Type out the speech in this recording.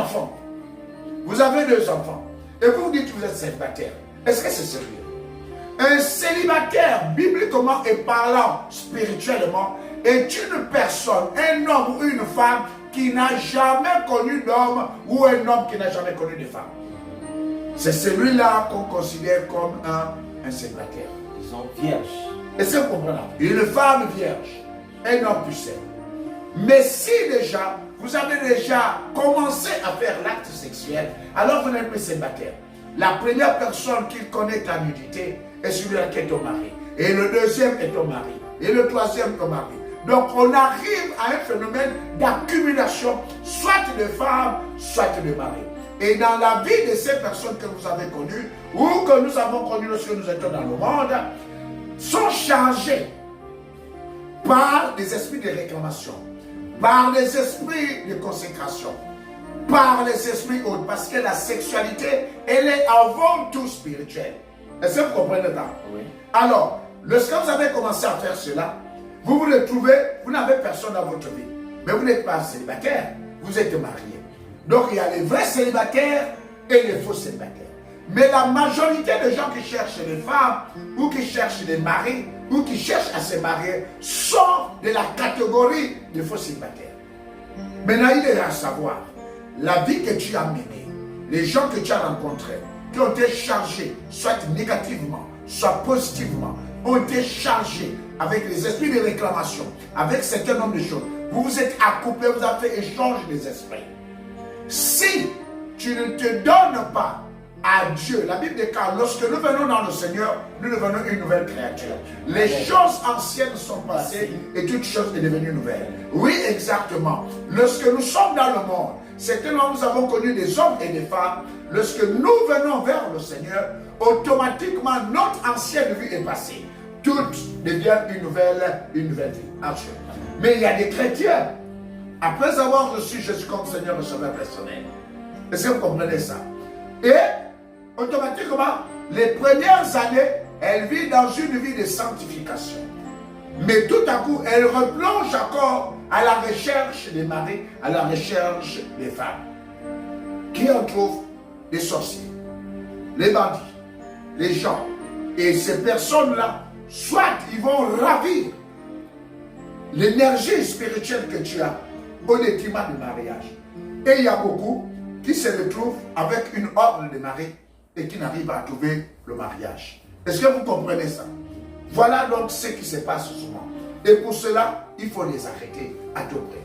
enfants. Vous avez 2 enfants. Et vous vous dites que vous êtes célibataire. Est-ce que c'est sérieux? Un célibataire, bibliquement et parlant spirituellement, est une personne, un homme ou une femme qui n'a jamais connu d'homme ou un homme qui n'a jamais connu de femme. C'est celui-là qu'on considère comme un célibataire. Ils sont vierges. Est-ce que vous comprenez? Une femme vierge, un homme pucelle. Mais si déjà, vous avez déjà commencé à faire l'acte sexuel, alors vous n'êtes plus célibataire. La première personne qui connaît ta nudité est celui-là qui est ton mari. Et le deuxième est ton mari. Et le troisième ton mari. Donc on arrive à un phénomène d'accumulation, soit de femmes, soit de maris. Et dans la vie de ces personnes que vous avez connues, ou que nous avons connues lorsque nous étions dans le monde, sont chargées par des esprits de réclamation, par des esprits de consécration, par les esprits autres, parce que la sexualité, elle est avant tout spirituelle. Est-ce que vous comprenez ça? Oui. Alors, lorsque vous avez commencé à faire cela, vous vous retrouvez, vous n'avez personne dans votre vie, mais vous n'êtes pas célibataire, vous êtes marié. Donc il y a les vrais célibataires et les faux célibataires. Mais la majorité des gens qui cherchent des femmes, ou qui cherchent des maris, ou qui cherchent à se marier, sont de la catégorie des faux célibataires. Maintenant, il est à savoir, la vie que tu as menée, les gens que tu as rencontrés, qui ont été chargés, soit négativement, soit positivement, ont été chargés avec les esprits de réclamation, avec certain nombre de choses. Vous vous êtes accouplés, vous avez fait échange des esprits. Si tu ne te donnes pas à Dieu, la Bible déclare, lorsque nous venons dans le Seigneur, nous devenons une nouvelle créature. Les choses anciennes sont passées et toute chose est devenue nouvelle. Oui, exactement. Lorsque nous sommes dans le monde, c'est que nous avons connu des hommes et des femmes. Lorsque nous venons vers le Seigneur, automatiquement notre ancienne vie est passée. Tout devient une nouvelle vie. Mais il y a des chrétiens, après avoir reçu Jésus comme Seigneur et Sauveur personnel, est-ce que vous comprenez ça? Et automatiquement, les premières années, elle vit dans une vie de sanctification. Mais tout à coup, elle replonge encore à la recherche des maris, à la recherche des femmes. Qui en trouve? Les sorciers, les bandits, les gens. Et ces personnes-là, soit ils vont ravir l'énergie spirituelle que tu as au détriment du mariage. Et il y a beaucoup qui se retrouvent avec une ordre de mari et qui n'arrivent à trouver le mariage. Est-ce que vous comprenez ça? Voilà donc ce qui se passe souvent. Et pour cela, il faut les arrêter à tout près.